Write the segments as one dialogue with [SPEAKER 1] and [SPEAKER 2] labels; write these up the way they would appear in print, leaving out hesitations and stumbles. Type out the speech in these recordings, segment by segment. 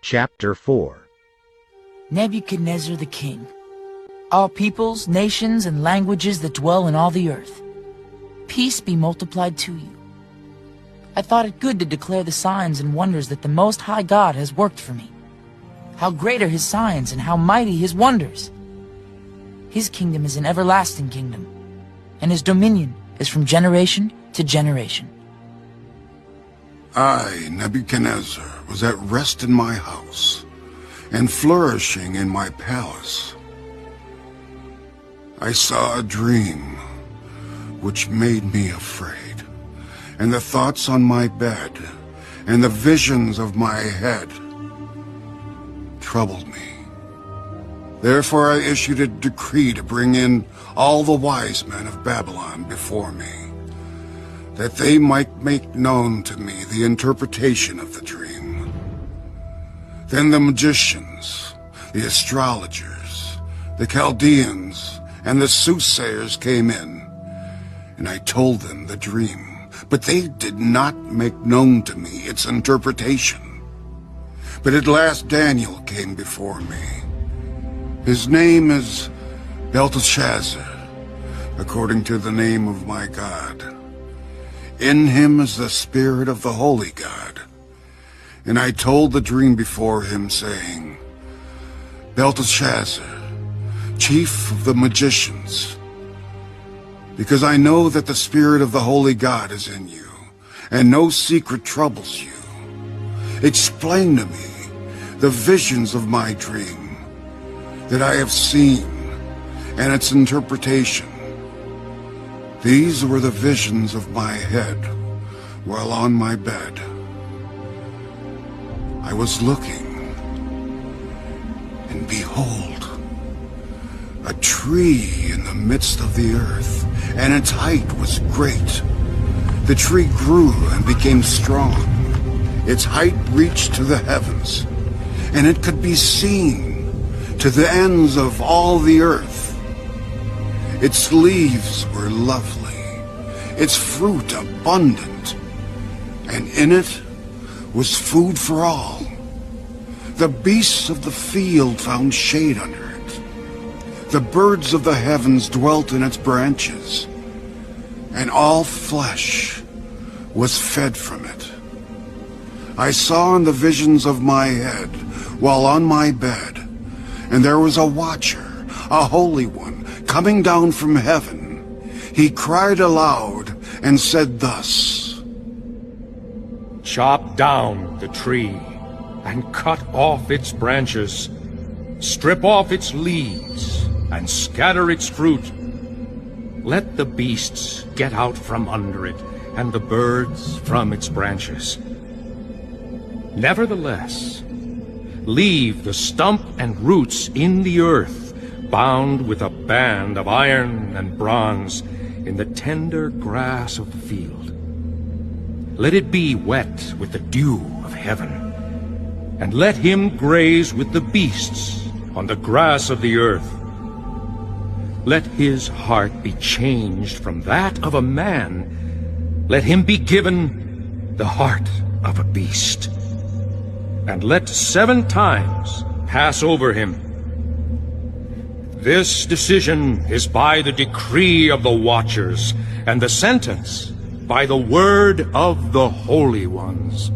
[SPEAKER 1] Chapter 4.
[SPEAKER 2] Nebuchadnezzar the king, all peoples, nations, and languages that dwell in all the earth, peace be multiplied to you. I thought it good to declare the signs and wonders that the Most High God has worked for me. How great are his signs and how mighty his wonders! His kingdom is an everlasting kingdom, and his dominion is from generation to generation.
[SPEAKER 3] I, Nebuchadnezzar, was at rest in my house, and flourishing in my palace. I saw a dream, which made me afraid, and the thoughts on my bed, and the visions of my head, troubled me. Therefore I issued a decree to bring in all the wise men of Babylon before me, that they might make known to me the interpretation of the dream. Then the magicians, the astrologers, the Chaldeans, and the soothsayers came in, and I told them the dream, but they did not make known to me its interpretation. But at last Daniel came before me. His name is Belteshazzar, according to the name of my God. In him is the spirit of the holy God. And I told the dream before him, saying, Belteshazzar, chief of the magicians, because I know that the spirit of the holy God is in you, and no secret troubles you. Explain to me the visions of my dream that I have seen, and its interpretation. These were the visions of my head while on my bed. I was looking, and behold, a tree in the midst of the earth, and its height was great. The tree grew and became strong. Its height reached to the heavens, and it could be seen to the ends of all the earth. Its leaves were lovely, its fruit abundant, and in it was food for all. The beasts of the field found shade under it. The birds of the heavens dwelt in its branches, and all flesh was fed from it. I saw in the visions of my head while on my bed, and there was a watcher, a holy one, coming down from heaven. He cried aloud and said thus,
[SPEAKER 4] Chop down the tree and cut off its branches, strip off its leaves and scatter its fruit. Let the beasts get out from under it, and the birds from its branches. Nevertheless, leave the stump and roots in the earth, bound with a band of iron and bronze in the tender grass of the field. Let it be wet with the dew of heaven, and let him graze with the beasts on the grass of the earth. Let his heart be changed from that of a man. Let him be given the heart of a beast. And let 7 times pass over him. This decision is by the decree of the watchers, and the sentence by the word of the holy ones,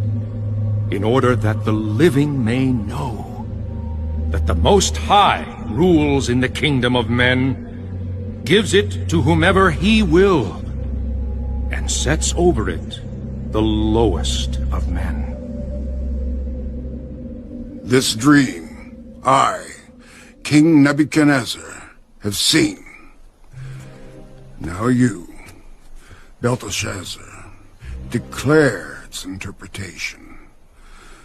[SPEAKER 4] in order that the living may know that the Most High rules in the kingdom of men, gives it to whomever he will, and sets over it the lowest of men.
[SPEAKER 3] This dream, I, King Nebuchadnezzar, have seen. Now you, Belteshazzar, declare its interpretation,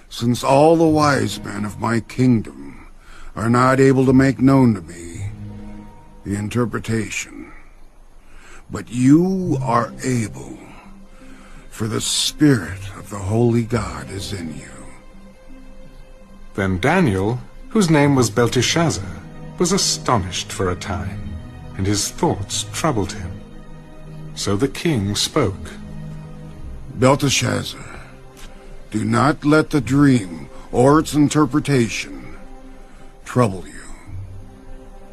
[SPEAKER 3] since all the wise men of my kingdom are not able to make known to me the interpretation. But you are able, for the Spirit of the Holy God is in you.
[SPEAKER 5] Then Daniel, whose name was Belteshazzar, was astonished for a time, and his thoughts troubled him. So the king spoke.
[SPEAKER 3] Belteshazzar, do not let the dream or its interpretation trouble you.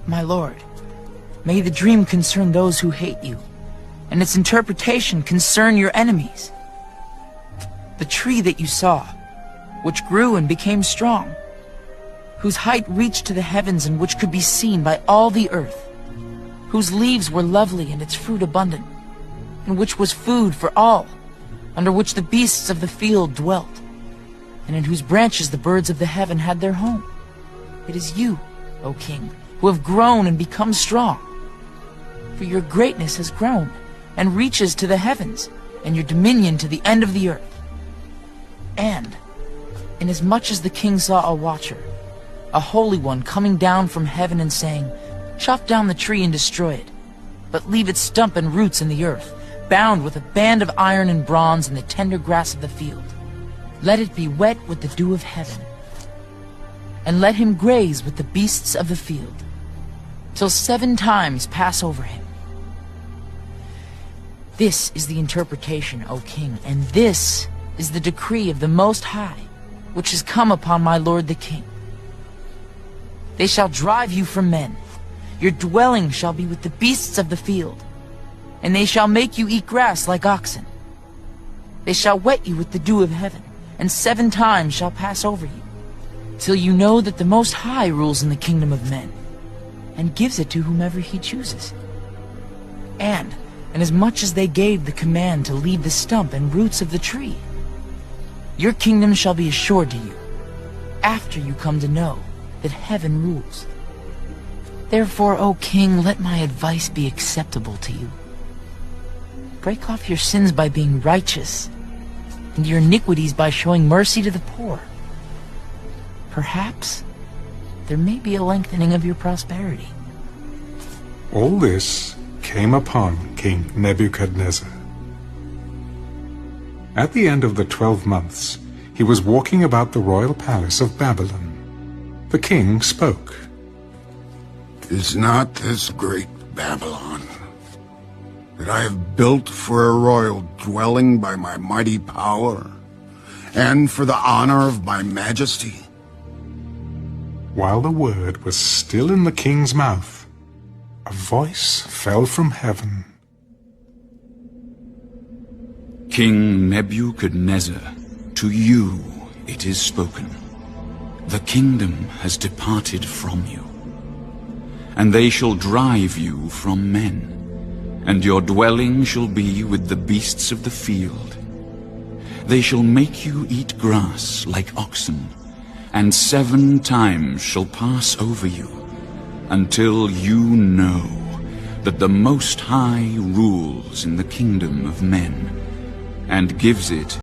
[SPEAKER 2] My lord, may the dream concern those who hate you, and its interpretation concern your enemies. The tree that you saw, which grew and became strong, whose height reached to the heavens and which could be seen by all the earth, whose leaves were lovely and its fruit abundant, and which was food for all, under which the beasts of the field dwelt, and in whose branches the birds of the heaven had their home. It is you, O king, who have grown and become strong. For your greatness has grown, and reaches to the heavens, and your dominion to the end of the earth. And, inasmuch as the king saw a watcher, a holy one coming down from heaven and saying, "Chop down the tree and destroy it, but leave its stump and roots in the earth, bound with a band of iron and bronze in the tender grass of the field. Let it be wet with the dew of heaven, and let him graze with the beasts of the field, till 7 times pass over him." This is the interpretation, O king, and this is the decree of the Most High, which has come upon my lord the king. They shall drive you from men. Your dwelling shall be with the beasts of the field, and they shall make you eat grass like oxen. They shall wet you with the dew of heaven, and 7 times shall pass over you, till you know that the Most High rules in the kingdom of men, and gives it to whomever he chooses. And inasmuch as they gave the command to leave the stump and roots of the tree, your kingdom shall be assured to you, after you come to know that heaven rules. Therefore, O king, let my advice be acceptable to you. Break off your sins by being righteous, and your iniquities by showing mercy to the poor. Perhaps there may be a lengthening of your prosperity.
[SPEAKER 5] All this came upon King Nebuchadnezzar. At the end of the 12 months, he was walking about the royal palace of Babylon. The king spoke.
[SPEAKER 3] Is not this great Babylon, that I have built for a royal dwelling by my mighty power, and for the honor of my majesty?
[SPEAKER 5] While the word was still in the king's mouth, a voice fell from heaven.
[SPEAKER 1] King Nebuchadnezzar, to you it is spoken. The kingdom has departed from you, and they shall drive you from men, and your dwelling shall be with the beasts of the field. They shall make you eat grass like oxen, and 7 times shall pass over you, until you know that the Most High rules in the kingdom of men, and gives it